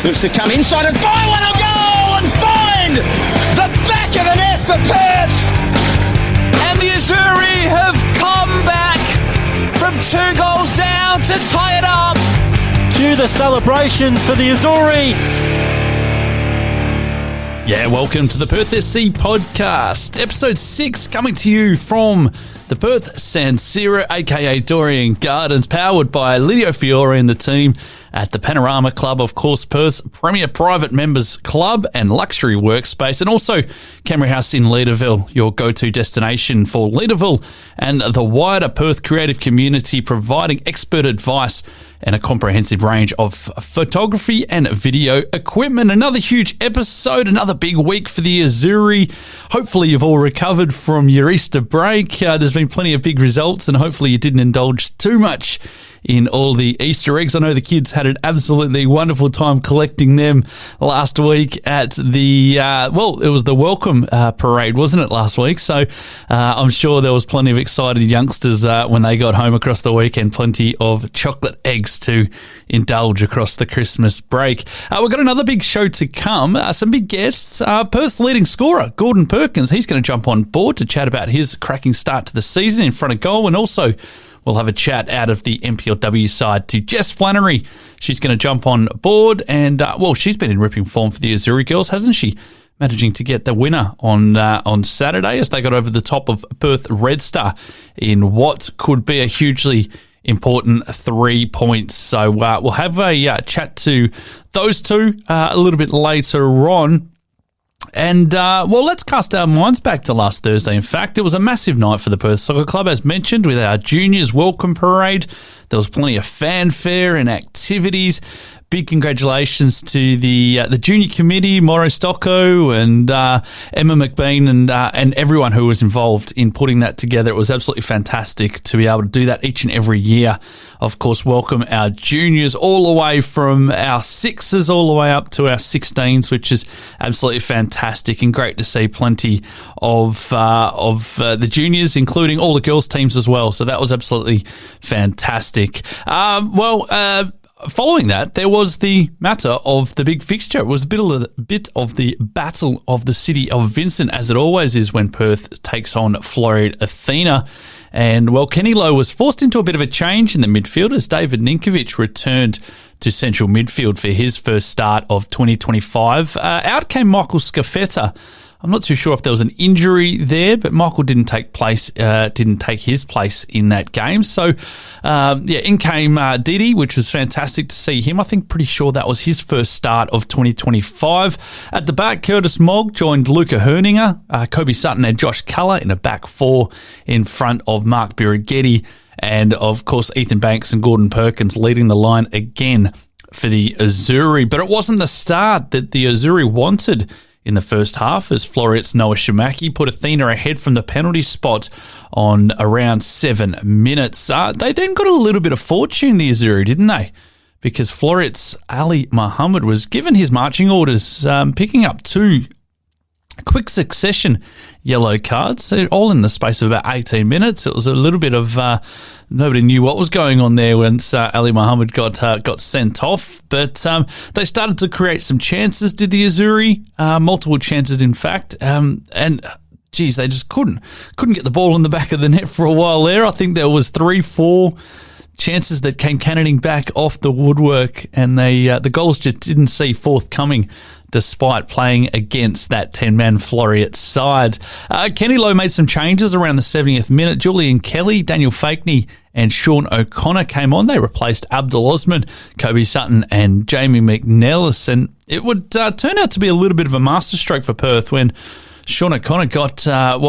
Looks to come inside and fire one a goal and find the back of the net for Perth. And the Azzurri have come back from 2 goals down to tie it up. Cue the celebrations for the Azzurri. Yeah, welcome to the Perth SC Podcast, episode 6, coming to you from the Perth San Siro, aka Dorian Gardens, powered by Leedervile and the team at the Panorama Club, of course, Perth's premier private members club and luxury workspace, and also Camera House in Leederville, your go-to destination for Leederville and the wider Perth creative community, providing expert advice and a comprehensive range of photography and video equipment. Another huge episode, another big week for the Azzurri. Hopefully you've all recovered from your Easter break. There's been plenty of big results, and hopefully you didn't indulge too much in all the Easter eggs. I know the kids had an absolutely wonderful time collecting them last week at the, it was the welcome parade, wasn't it, last week? So I'm sure there was plenty of excited youngsters when they got home across the weekend, plenty of chocolate eggs to indulge across the Christmas break. We've got another big show to come, some big guests. Perth's leading scorer, Gordon Perkins, he's going to jump on board to chat about his cracking start to the season in front of goal, and also we'll have a chat out of the NPLW side to Jess Flannery. She's going to jump on board, and she's been in ripping form for the Azzurri girls, hasn't she? Managing to get the winner on Saturday as they got over the top of Perth Red Star in what could be a hugely important 3 points. So we'll have a chat to those two a little bit later on. And, let's cast our minds back to last Thursday. In fact, it was a massive night for the Perth Soccer Club, as mentioned, with our juniors welcome parade. There was plenty of fanfare and activities. Big congratulations to the junior committee, Mauro Stocco and Emma McBean and everyone who was involved in putting that together. It was absolutely fantastic to be able to do that each and every year. Of course, welcome our juniors all the way from our 6s all the way up to our 16s, which is absolutely fantastic and great to see plenty of the juniors, including all the girls' teams as well. So that was absolutely fantastic. Following that, there was the matter of the big fixture. It was a bit of the battle of the city of Vincent, as it always is when Perth takes on Floreat Athena. And, Kenny Lowe was forced into a bit of a change in the midfield as David Ninkovic returned to central midfield for his first start of 2025. Out came Michael Scafetta. I'm not too sure if there was an injury there, but Michael didn't take his place in that game. So, in came Didi, which was fantastic to see him. I think pretty sure that was his first start of 2025. At the back, Curtis Mogg joined Luca Herninger, Kobe Sutton and Josh Culler in a back four in front of Mark Birighetti, and of course Ethan Banks and Gordon Perkins leading the line again for the Azzurri. But it wasn't the start that the Azzurri wanted in the first half, as Floreat's Noah Shimaki put Athena ahead from the penalty spot on around 7 minutes. They then got a little bit of fortune, the Azzurri, didn't they? Because Floreat's Ali Muhammad was given his marching orders, picking up 2 quick succession yellow cards, all in the space of about 18 minutes. It was a little bit of nobody knew what was going on there once Ali Muhammad got sent off. But they started to create some chances, did the Azzurri? Multiple chances, in fact. And geez, they just couldn't get the ball in the back of the net for a while there. I think there was 3-4 chances that came cannoning back off the woodwork, and the goals just didn't see forthcoming despite playing against that 10-man Floreat side. Kenny Lowe made some changes around the 70th minute. Julian Kelly, Daniel Fakeney and Sean O'Connor came on. They replaced Abdul Osman, Kobe Sutton and Jamie McNellis, and it would turn out to be a little bit of a masterstroke for Perth when Sean O'Connor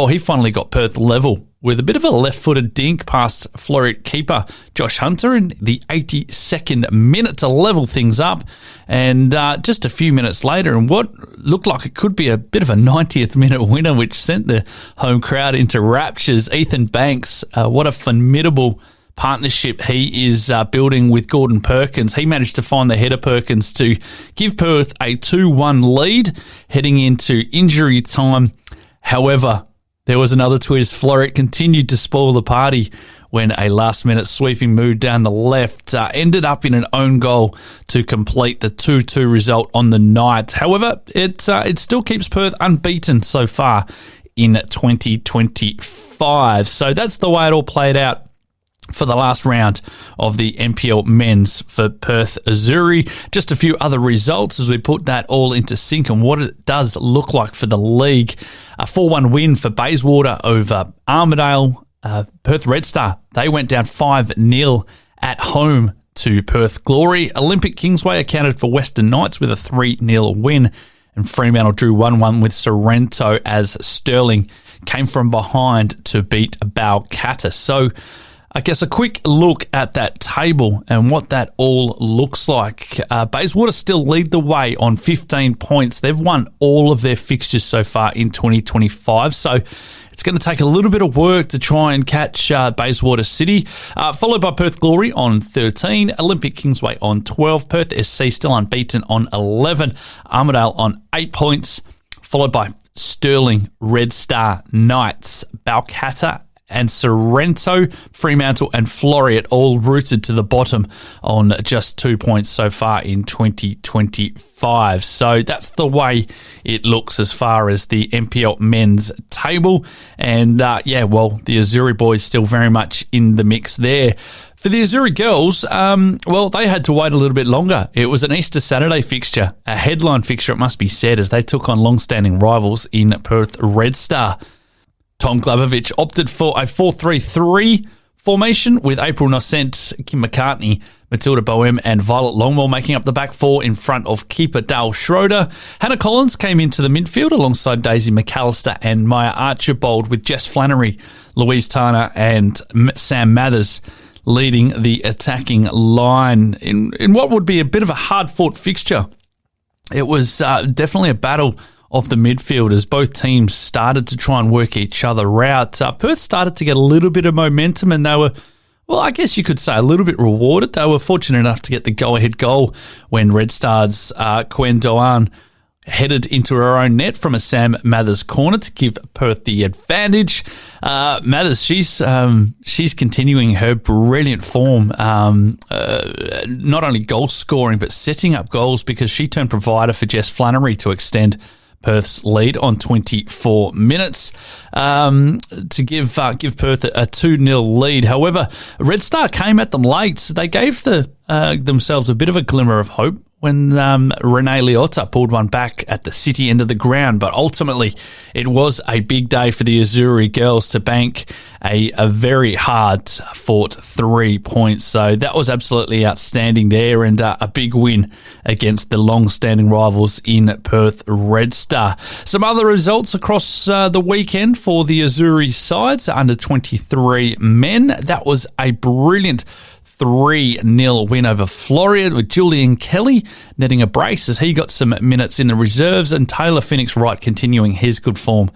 he finally got Perth level with a bit of a left-footed dink past Floreat keeper Josh Hunter in the 82nd minute to level things up. And just a few minutes later, and what looked like it could be a bit of a 90th minute winner, which sent the home crowd into raptures, Ethan Banks, what a formidable partnership he is building with Gordon Perkins. He managed to find the header Perkins to give Perth a 2-1 lead heading into injury time. However, there was another twist. Floreat continued to spoil the party when a last-minute sweeping move down the left ended up in an own goal to complete the 2-2 result on the night. However, it still keeps Perth unbeaten so far in 2025. So that's the way it all played out for the last round of the NPL men's for Perth Azzurri. Just a few other results as we put that all into sync and what it does look like for the league. A 4-1 win for Bayswater over Armidale. Perth Red Star, they went down 5-0 at home to Perth Glory. Olympic Kingsway accounted for Western Knights with a 3-0 win. And Fremantle drew 1-1 with Sorrento as Stirling came from behind to beat Balcatta. So I guess a quick look at that table and what that all looks like. Bayswater still lead the way on 15 points. They've won all of their fixtures so far in 2025. So it's going to take a little bit of work to try and catch Bayswater City, followed by Perth Glory on 13, Olympic Kingsway on 12, Perth SC still unbeaten on 11, Armidale on 8 points, followed by Stirling, Red Star, Knights, Balcatta, and Sorrento, Fremantle and Floreat all rooted to the bottom on just 2 points so far in 2025. So that's the way it looks as far as the NPL men's table. And the Azzurri boys still very much in the mix there. For the Azzurri girls, they had to wait a little bit longer. It was an Easter Saturday fixture, a headline fixture, it must be said, as they took on long-standing rivals in Perth Red Star. Tom Glavovich opted for a 4-3-3 formation with April Nocent, Kim McCartney, Matilda Boehm and Violet Longwell making up the back four in front of keeper Dale Schroeder. Hannah Collins came into the midfield alongside Daisy McAllister and Maya Archibald, with Jess Flannery, Louise Turner and Sam Mathers leading the attacking line in what would be a bit of a hard-fought fixture. It was definitely a battle of the midfield as both teams started to try and work each other out. Perth started to get a little bit of momentum and they were, I guess you could say a little bit rewarded. They were fortunate enough to get the go-ahead goal when Red Star's Quen Doan headed into her own net from a Sam Mathers corner to give Perth the advantage. Mathers, she's continuing her brilliant form, not only goal scoring but setting up goals, because she turned provider for Jess Flannery to extend Perth's lead on 24 minutes to give Perth a 2-0 lead. However, Red Star came at them late. So they gave themselves a bit of a glimmer of hope when Renee Liotta pulled one back at the city end of the ground. But ultimately, it was a big day for the Azzurri girls to bank a very hard-fought 3 points. So that was absolutely outstanding there, and a big win against the long-standing rivals in Perth Red Star. Some other results across the weekend for the Azzurri sides, under 23 men. That was a brilliant 3-0 win over Floreat, with Julian Kelly netting a brace as he got some minutes in the reserves, and Taylor Phoenix Wright continuing his good form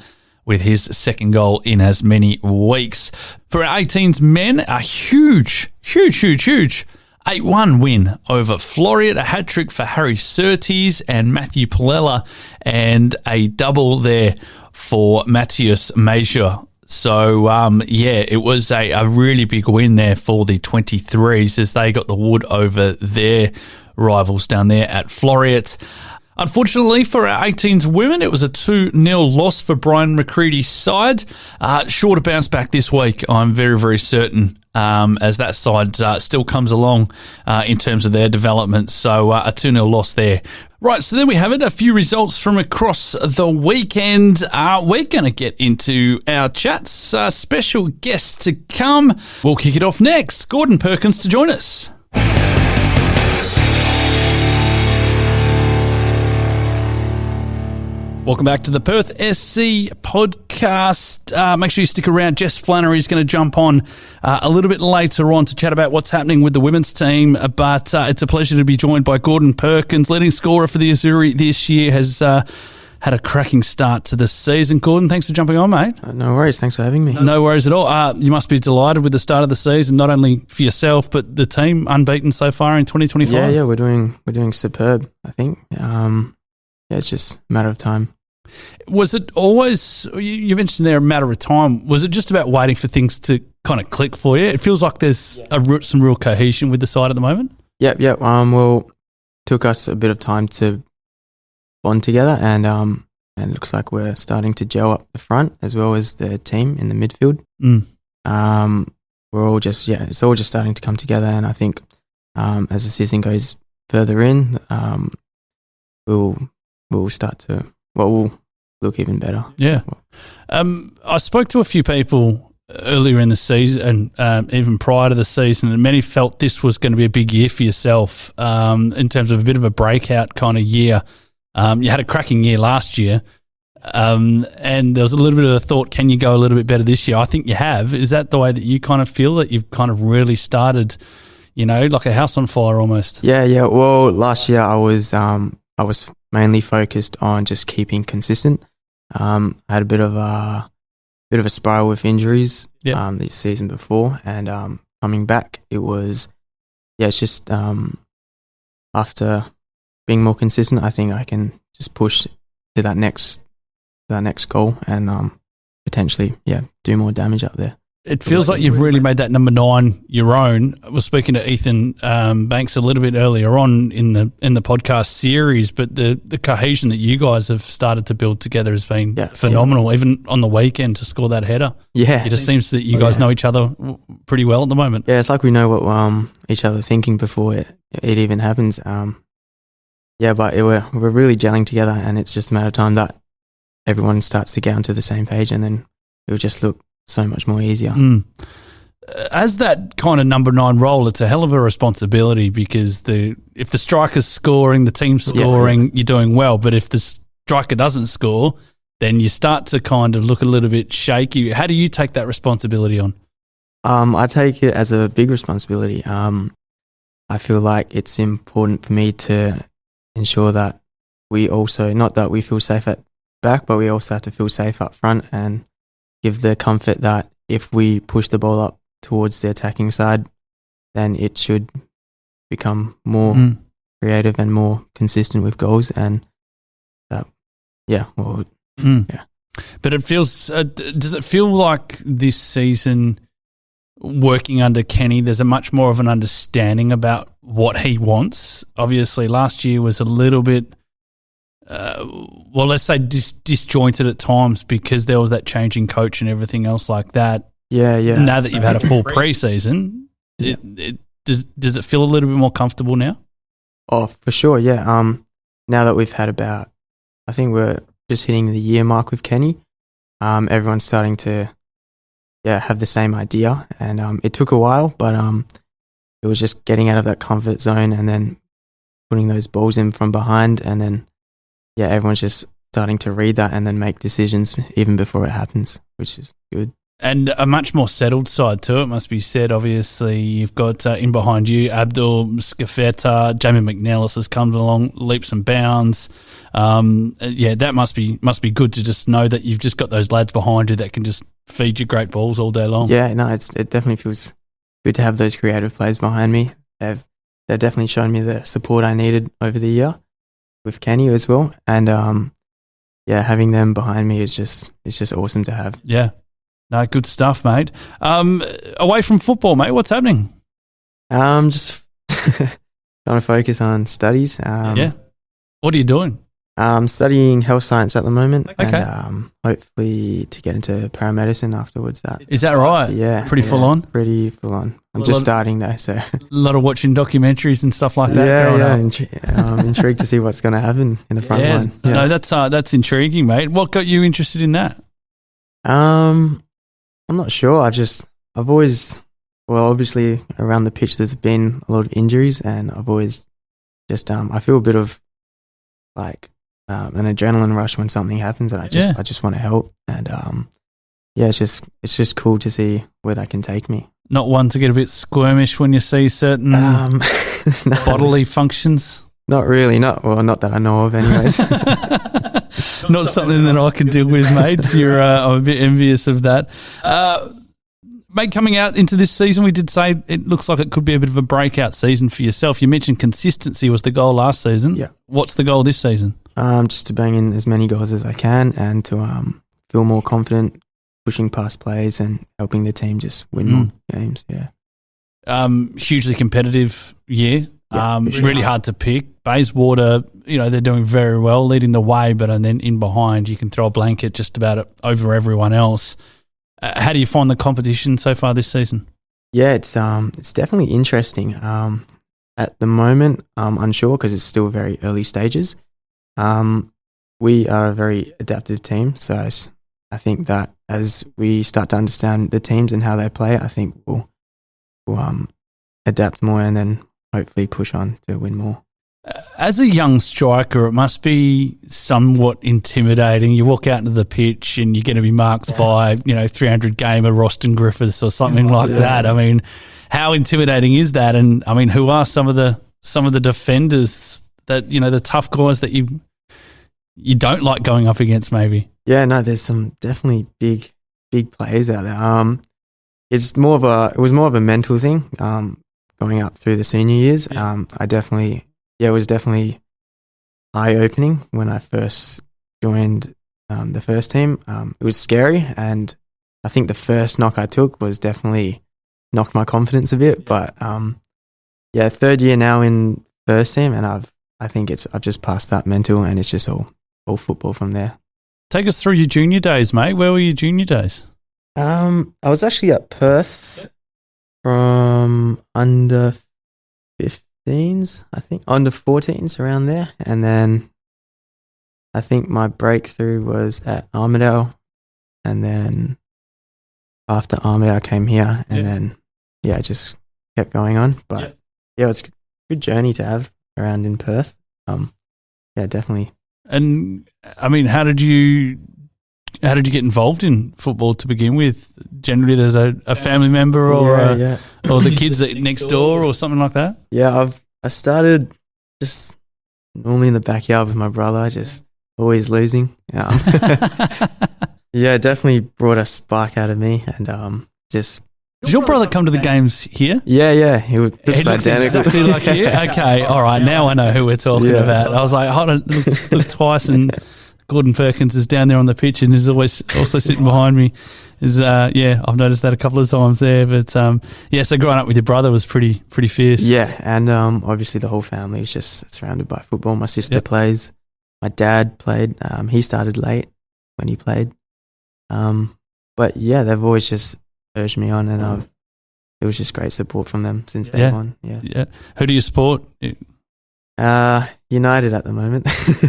with his second goal in as many weeks. For our 18s men, a huge 8-1 win over Floreat, a hat-trick for Harry Surtees and Matthew Palella, and a double there for Matthias Major. So, it was a really big win there for the 23s as they got the wood over their rivals down there at Floreat. Unfortunately for our 18s women, it was a 2-0 loss for Brian McCready's side. Sure to bounce back this week, I'm very, very certain, as that side still comes along in terms of their development. So a 2-0 loss there. Right, so there we have it, a few results from across the weekend. We're going to get into our chats. Special guests to come. We'll kick it off next. Gordon Perkins to join us. Welcome back to the Perth SC Podcast. Make sure you stick around. Jess Flannery is going to jump on a little bit later on to chat about what's happening with the women's team. But it's a pleasure to be joined by Gordon Perkins, leading scorer for the Azzurri this year, has had a cracking start to the season. Gordon, thanks for jumping on, mate. No worries. Thanks for having me. No worries at all. You must be delighted with the start of the season, not only for yourself, but the team unbeaten so far in 2025. Yeah, we're doing superb, I think. It's just a matter of time. Was it always, you mentioned there, a matter of time, was it just about waiting for things to kind of click for you? It feels like there's some real cohesion with the side at the moment. Yep. Well, took us a bit of time to bond together, and it looks like we're starting to gel up the front as well as the team in the midfield. We're all just it's all just starting to come together, and I think as the season goes further in, we'll start to we'll look even better. Yeah. I spoke to a few people earlier in the season, even prior to the season, and many felt this was going to be a big year for yourself in terms of a bit of a breakout kind of year. You had a cracking year last year, and there was a little bit of a thought, can you go a little bit better this year? I think you have. Is that the way that you kind of feel, that you've kind of really started, like a house on fire almost? Yeah. Well, last year I was mainly focused on just keeping consistent. I had a bit of a spiral with injuries this season before, and coming back, it was it's just after being more consistent, I think I can just push to that next goal and potentially do more damage up there. It feels like you've really made that number 9 your own. I was speaking to Ethan Banks a little bit earlier on in the podcast series, but the cohesion that you guys have started to build together has been phenomenal. Even on the weekend to score that header, it just seems that you guys know each other pretty well at the moment. Yeah, it's like we know what each other are thinking before it even happens. But we're really gelling together, and it's just a matter of time that everyone starts to get onto the same page, and then it will just look so much more easier. As that kind of number 9 role, it's a hell of a responsibility, because if the striker's scoring, the team's scoring, you're doing well. But if the striker doesn't score, then you start to kind of look a little bit shaky. How do you take that responsibility on? I take it as a big responsibility. I feel like it's important for me to ensure that we also, not that we feel safe at back, but we also have to feel safe up front and give the comfort that if we push the ball up towards the attacking side, then it should become more creative and more consistent with goals. And that, But it feels, does it feel like this season, working under Kenny, there's a much more of an understanding about what he wants? Obviously, last year was a little bit, let's say disjointed at times, because there was that changing coach and everything else like that. Yeah. Now that you've had a full pre-season, does it feel a little bit more comfortable now? Oh, for sure, yeah. Now that we've had I think we're just hitting the year mark with Kenny, everyone's starting to have the same idea, and it took a while, but it was just getting out of that comfort zone and then putting those balls in from behind, and then everyone's just starting to read that and then make decisions even before it happens, which is good. And a much more settled side to it, must be said. Obviously, you've got in behind you Abdul, Scafetta, Jamie McNellis has come along leaps and bounds. That must be good to just know that you've just got those lads behind you that can just feed you great balls all day long. Yeah, no, it definitely feels good to have those creative players behind me. They've definitely shown me the support I needed over the year with Kenny as well, and having them behind me is just awesome to have. Yeah. No, good stuff, mate. Away from football, mate, what's happening? Just trying to focus on studies. What are you doing? I'm studying health science at the moment, okay. And hopefully to get into paramedicine afterwards. Is that right? Yeah. Pretty full on? Pretty full on. I'm just starting though, so. A lot of watching documentaries and stuff like that. I'm intrigued to see what's going to happen in the front line. Yeah. No, that's intriguing, mate. What got you interested in that? I'm not sure. I've always, obviously around the pitch there's been a lot of injuries, and I've always just, I feel a bit of like an adrenaline rush when something happens, and I just want to help. And it's just cool to see where that can take me. Not one to get a bit squirmish when you see certain bodily functions? Not really. Not that I know of anyways. Not something that I can deal with, mate. I'm a bit envious of that. Mate, coming out into this season, we did say it looks like it could be a bit of a breakout season for yourself. You mentioned consistency was the goal last season. Yeah. What's the goal this season? Just to bang in as many goals as I can, and to feel more confident pushing past plays and helping the team just win more games. Yeah. Hugely competitive year. Yeah, for sure. Really hard to pick. Bayswater, they're doing very well, leading the way, but then in behind, you can throw a blanket just about over everyone else. How do you find the competition so far this season? Yeah, it's definitely interesting. At the moment, I'm unsure because it's still very early stages. We are a very adaptive team, so I think that as we start to understand the teams and how they play, I think we'll adapt more and then hopefully push on to win more. As a young striker, it must be somewhat intimidating. You walk out into the pitch and you're going to be marked by, 300 gamer Roston Griffiths or something like that. I mean, how intimidating is that? And I mean, who are some of the defenders that, the tough guys that you don't like going up against maybe? Yeah, no, there's some definitely big players out there. It was more of a mental thing. Going up through the senior years, it was definitely eye-opening when I first joined the first team. It was scary, and I think the first knock I took was definitely knocked my confidence a bit. But third year now in first team, and I've just passed that mental, and it's just all football from there. Take us through your junior days, mate. Where were your junior days? I was actually at Perth from under 15s, I think, under 14s, around there. And then I think my breakthrough was at Armidale. And then after Armidale, I came here. And then, I just kept going on. But, it was a good journey to have around in Perth. Definitely. And, I mean, how did you get involved in football to begin with? Generally, there's a family member or the kids that next door or something like that? Yeah, I started just normally in the backyard with my brother, just always losing. It definitely brought a spark out of me, and just. Does your brother come to the games here? Yeah. He looks identical. Exactly like you? Okay, all right. Now I know who we're talking about. I was like, hold on, look twice, and Gordon Perkins is down there on the pitch and is always also sitting behind me. I've noticed that a couple of times there. But, so growing up with your brother was pretty fierce. Yeah, and obviously the whole family is just surrounded by football. My sister plays. My dad played. He started late when he played. But, they've always just urged me on, and it was just great support from them since day one. Yeah. Who do you support? United at the moment.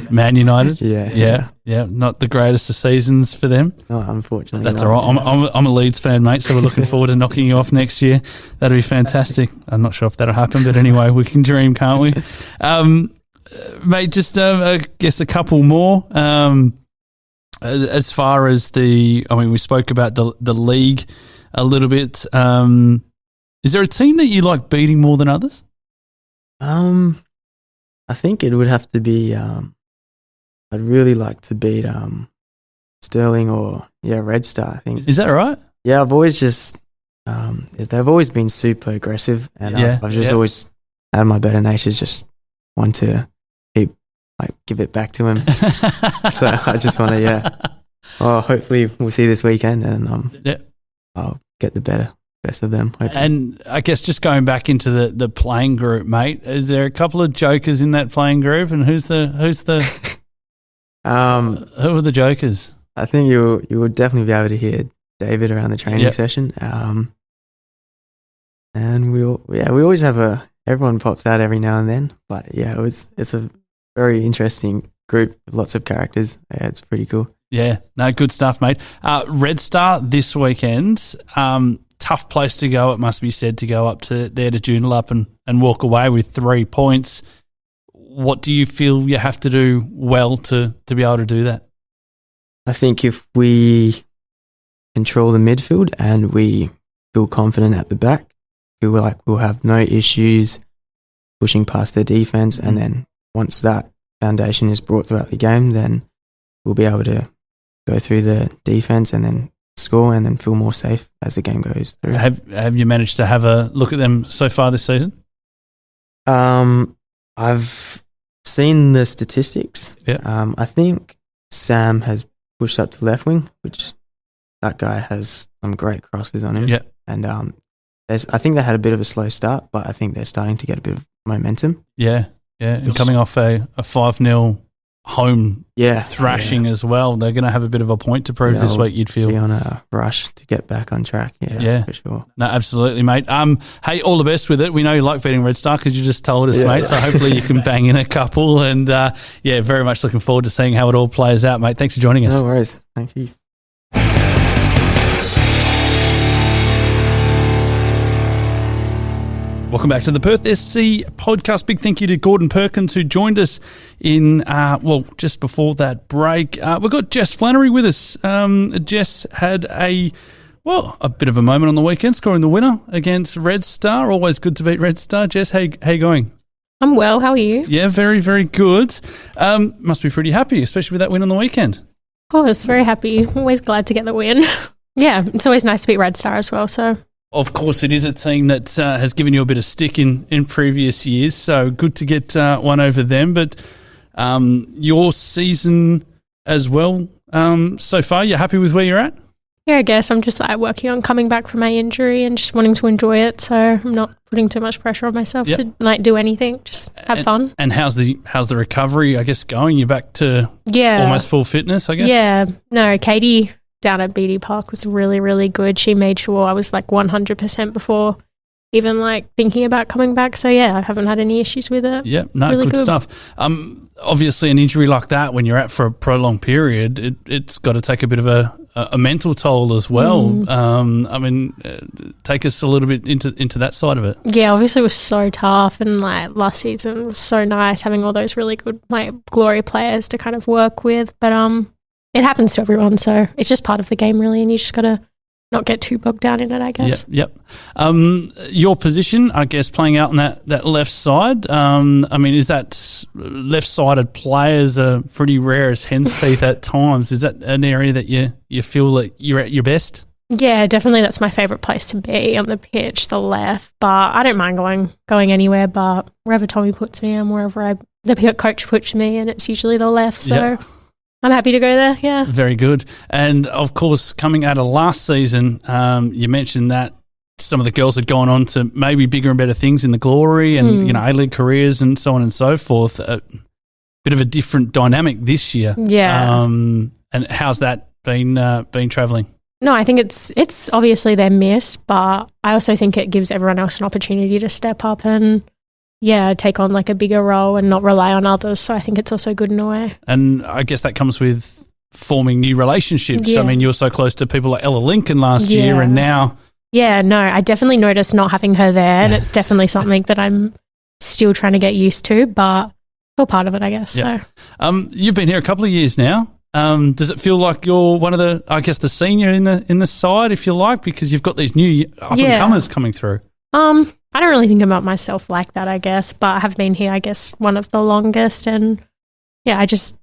Man United? Yeah. Not the greatest of seasons for them. No, unfortunately. That's all right. I'm a Leeds fan, mate, so we're looking forward to knocking you off next year. That'll be fantastic. I'm not sure if that'll happen, but anyway, we can dream, can't we? Mate, just I guess a couple more. As far as we spoke about the league a little bit. Is there a team that you like beating more than others? I think it would have to be. I'd really like to beat Sterling or Red Star. I think. Is that right? Yeah, I've always just. They've always been super aggressive, and I've just always had my better natures just want to give it back to him. So I just want to. Hopefully we'll see this weekend, and I'll get the best of them. Hopefully. And I guess just going back into the playing group, mate, is there a couple of jokers in that playing group, and who's the who are the jokers? I think you would definitely be able to hear David around the training session. And we always have everyone pops out every now and then, but it's a very interesting group with lots of characters. Yeah, it's pretty cool. Yeah, no, good stuff, mate. Red Star this weekend. Tough place to go, it must be said, to go up to there to Joondalup and walk away with 3 points. What do you feel you have to do well to be able to do that? I think if we control the midfield and we feel confident at the back, feel like we'll have no issues pushing past their defence, and then once that foundation is brought throughout the game, then we'll be able to go through the defence and then score and then feel more safe as the game goes through. Have you managed to have a look at them so far this season? I've seen the statistics. Yeah. I think Sam has pushed up to left wing, which that guy has some great crosses on him. Yeah. And I think they had a bit of a slow start, but I think they're starting to get a bit of momentum. Yeah. And coming off a 5-0 home thrashing as well, they're going to have a bit of a point to prove this week, you'd feel. Be on a rush to get back on track. Yeah, for sure. No, absolutely, mate. Hey, all the best with it. We know you like beating Red Star because you just told us, mate. So hopefully you can bang in a couple. And very much looking forward to seeing how it all plays out, mate. Thanks for joining us. No worries. Thank you. Welcome back to the Perth SC Podcast. Big thank you to Gordon Perkins, who joined us in, just before that break. We've got Jess Flannery with us. Jess had a bit of a moment on the weekend, scoring the winner against Red Star. Always good to beat Red Star. Jess, how you going? I'm well. How are you? Yeah, very, very good. Must be pretty happy, especially with that win on the weekend. Of course, very happy. Always glad to get the win. Yeah, it's always nice to beat Red Star as well, so... Of course, it is a team that has given you a bit of stick in previous years, so good to get one over them. But your season as well, so far, you're happy with where you're at? Yeah, I guess I'm just working on coming back from my injury and just wanting to enjoy it, so I'm not putting too much pressure on myself to do anything, just have fun. And how's the recovery, I guess, going? You're back to almost full fitness, I guess? Yeah, no, Katie down at BD Park was really, really good. She made sure I was 100% before even thinking about coming back. So I haven't had any issues with it. Yeah, no, really good stuff. Obviously an injury like that when you're out for a prolonged period, it's got to take a bit of a mental toll as well. Take us a little bit into that side of it. Yeah, obviously it was so tough, and last season was so nice having all those really good glory players to kind of work with, but it happens to everyone, so it's just part of the game, really, and you just got to not get too bogged down in it, I guess. Yep. Your position, I guess, playing out on that left side, is that left-sided players are pretty rare as hen's teeth at times. Is that an area that you feel that you're at your best? Yeah, definitely that's my favourite place to be on the pitch, the left, but I don't mind going anywhere, but wherever Tommy puts me and wherever the coach puts me, and it's usually the left, so... Yep. I'm happy to go there, yeah. Very good. And, of course, coming out of last season, you mentioned that some of the girls had gone on to maybe bigger and better things in the glory and, A-League careers and so on and so forth. A bit of a different dynamic this year. Yeah. And how's that been travelling? No, I think it's obviously their miss, but I also think it gives everyone else an opportunity to step up and... take on a bigger role and not rely on others. So I think it's also good in a way. And I guess that comes with forming new relationships. Yeah. You were so close to people like Ella Lincoln last year and now... Yeah, no, I definitely noticed not having her there, and it's definitely something that I'm still trying to get used to, but still part of it, I guess. Yeah. So, you've been here a couple of years now. Does it feel like you're one of the senior in the side, if you like, because you've got these new up-and-comers coming through? I don't really think about myself like that, I guess, but I have been here, I guess, one of the longest, and I just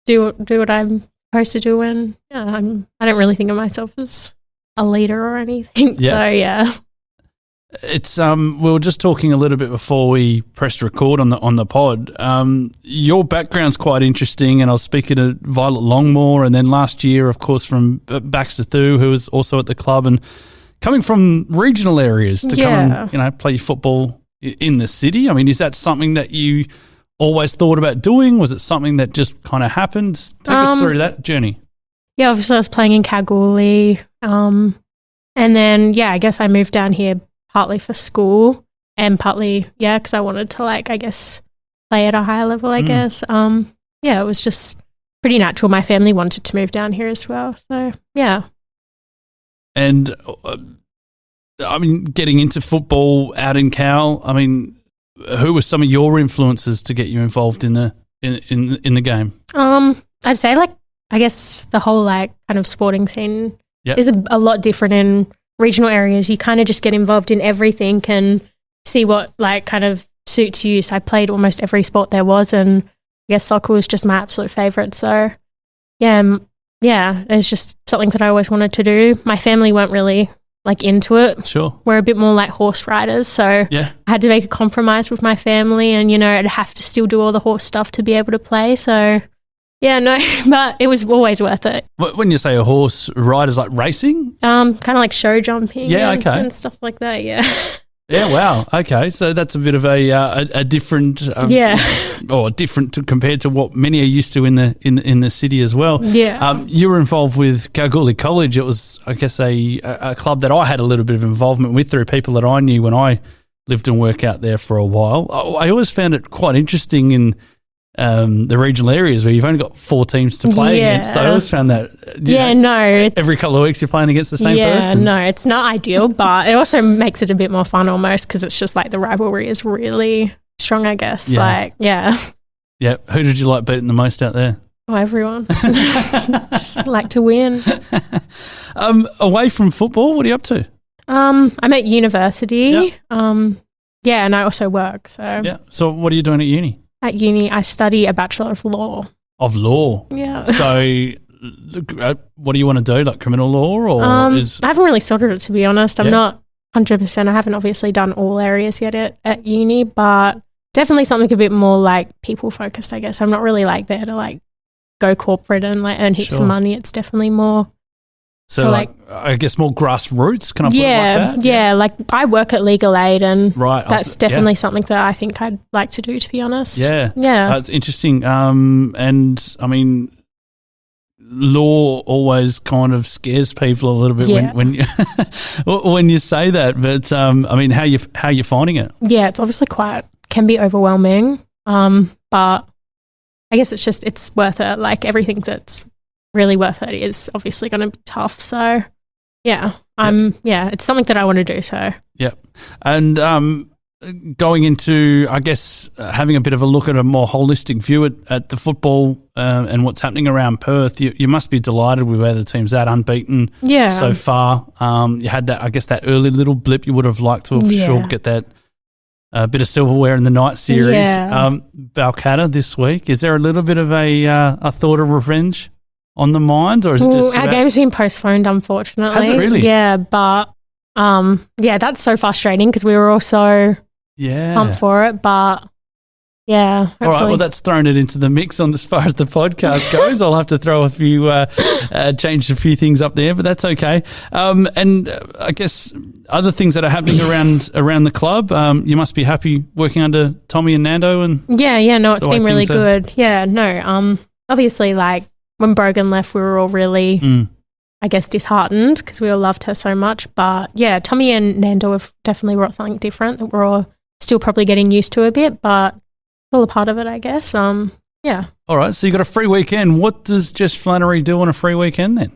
do what I'm supposed to do, and I don't really think of myself as a leader or anything. Yeah. So it's we were just talking a little bit before we pressed record on the pod. Your background's quite interesting, and I was speaking to Violet Longmore, and then last year, of course, from Baxter Thu, who was also at the club, and coming from regional areas to come and, play football in the city. Is that something that you always thought about doing? Was it something that just kind of happened? Take us through that journey. Yeah, obviously I was playing in Kalgoorlie. And then, I guess I moved down here partly for school and partly, because I wanted to, play at a higher level, I guess. It was just pretty natural. My family wanted to move down here as well. So, yeah. And, getting into football out in Cal, who were some of your influences to get you involved in the game? I'd say, I guess the whole, kind of sporting scene is a lot different in regional areas. You kind of just get involved in everything and see what, kind of suits you. So I played almost every sport there was, and I guess soccer was just my absolute favourite. So, it's just something that I always wanted to do. My family weren't really into it. Sure. We're a bit more like horse riders. So I had to make a compromise with my family, and, I'd have to still do all the horse stuff to be able to play. So Yeah, no, but it was always worth it. When you say a horse riders, like racing? Kind of like show jumping. Yeah, and, okay. and stuff like that. Yeah. Yeah, wow. Okay, so that's a bit of a different, or different compared to what many are used to in the city as well. Yeah. You were involved with Kalgoorlie College. It was, I guess, a club that I had a little bit of involvement with through people that I knew when I lived and worked out there for a while. I always found it quite interesting in the regional areas where you've only got 4 teams to play against. I always found that. Every couple of weeks you're playing against the same person. Yeah, no, it's not ideal, but it also makes it a bit more fun almost because it's just like the rivalry is really strong, I guess. Yeah. Who did you like beating the most out there? Oh, everyone. Just like to win. Away from football, what are you up to? I'm at university. And I also work. So what are you doing at uni? At uni, I study a Bachelor of Law. Of law? Yeah. So what do you want to do, like criminal law? Or I haven't really sorted it, to be honest. I'm not 100%. I haven't obviously done all areas yet at uni, but definitely something a bit more like people-focused, I guess. I'm not really like there to like go corporate and like earn heaps of money. It's definitely more... So like, I guess more grassroots, can I put it like that? Yeah, like I work at Legal Aid and right, that's definitely something that I think I'd like to do, to be honest. Yeah. Yeah. That's interesting. And I mean, law always kind of scares people a little bit when you when you say that. But I mean, how you finding it? Yeah, it's obviously can be overwhelming. But I guess it's worth it. Like everything that's really worth it is obviously going to be tough. So it's something that I want to do. So and going into, I guess, having a bit of a look at a more holistic view at the football and what's happening around Perth, you must be delighted with where the team's at, unbeaten so far. You had that, I guess, that early little blip. You would have liked to have sure get that bit of silverware in the night series. Balcatta this week. Is there a little bit of a thought of revenge on the mind, or is it just our game's been postponed, unfortunately? Has it really? Yeah, but that's so frustrating because we were all so pumped for it, but hopefully. All right, well, that's thrown it into the mix on as far as the podcast goes. I'll have to throw a few change a few things up there, but that's okay. And I guess other things that are happening around the club, you must be happy working under Tommy and Nando. And it's been really good. Obviously, like when Brogan left, we were all really, I guess, disheartened because we all loved her so much. But Tommy and Nando have definitely brought something different that we're all still probably getting used to a bit, but it's all a part of it, I guess. All right, so you got a free weekend. What does Jess Flannery do on a free weekend then?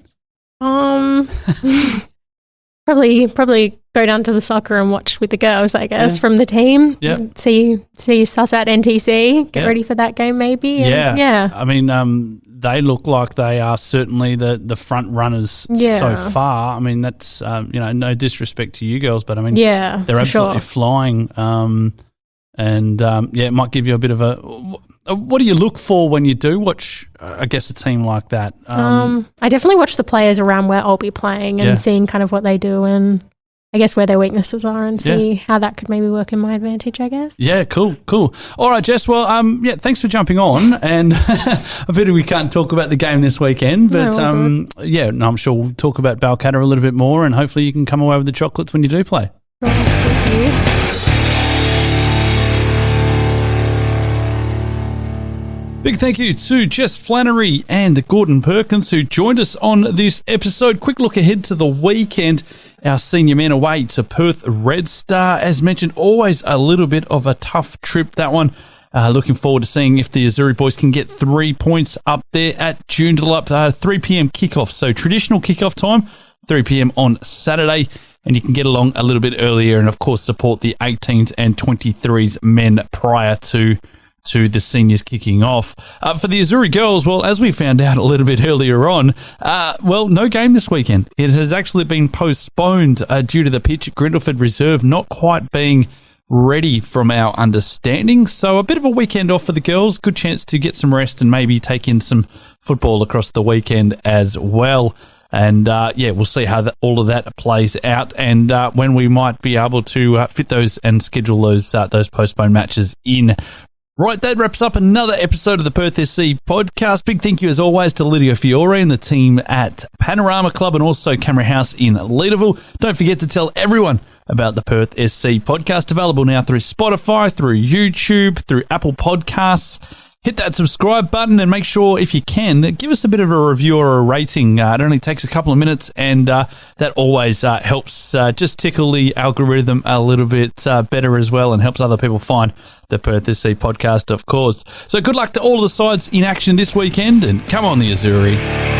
Probably go down to the soccer and watch with the girls, I guess, from the team. Yeah. See suss out NTC, get ready for that game maybe. I mean, they look like they are certainly the front runners so far. I mean, that's, no disrespect to you girls, but I mean, they're absolutely flying. It might give you a bit of what do you look for when you do watch, I guess, a team like that? I definitely watch the players around where I'll be playing and seeing kind of what they do and I guess where their weaknesses are and see how that could maybe work in my advantage, I guess. Yeah, cool. All right, Jess, well, thanks for jumping on, and I bet we can't talk about the game this weekend, but I'm sure we'll talk about Balcatta a little bit more, and hopefully you can come away with the chocolates when you do play. Thank you. Big thank you to Jess Flannery and Gordon Perkins who joined us on this episode. Quick look ahead to the weekend. Our senior men away to Perth Red Star. As mentioned, always a little bit of a tough trip, that one. Looking forward to seeing if the Azzurri boys can get 3 points up there at Joondalup. 3 p.m. kickoff. So traditional kickoff time, 3 p.m. on Saturday. And you can get along a little bit earlier and, of course, support the 18s and 23s men prior to the seniors kicking off. For the Azzurri girls, well, as we found out a little bit earlier on, no game this weekend. It has actually been postponed due to the pitch at Grindleford Reserve not quite being ready from our understanding. So a bit of a weekend off for the girls. Good chance to get some rest and maybe take in some football across the weekend as well. And, we'll see how all of that plays out and when we might be able to fit those and schedule those postponed matches in. Right, that wraps up another episode of the Perth SC Podcast. Big thank you, as always, to Lydia Fiore and the team at Panorama Club and also Camera House in Leederville. Don't forget to tell everyone about the Perth SC Podcast, available now through Spotify, through YouTube, through Apple Podcasts. Hit that subscribe button and make sure, if you can, give us a bit of a review or a rating. It only takes a couple of minutes, and that always helps just tickle the algorithm a little bit better as well, and helps other people find the Perth SC Podcast, of course. So good luck to all of the sides in action this weekend, and come on the Azzurri.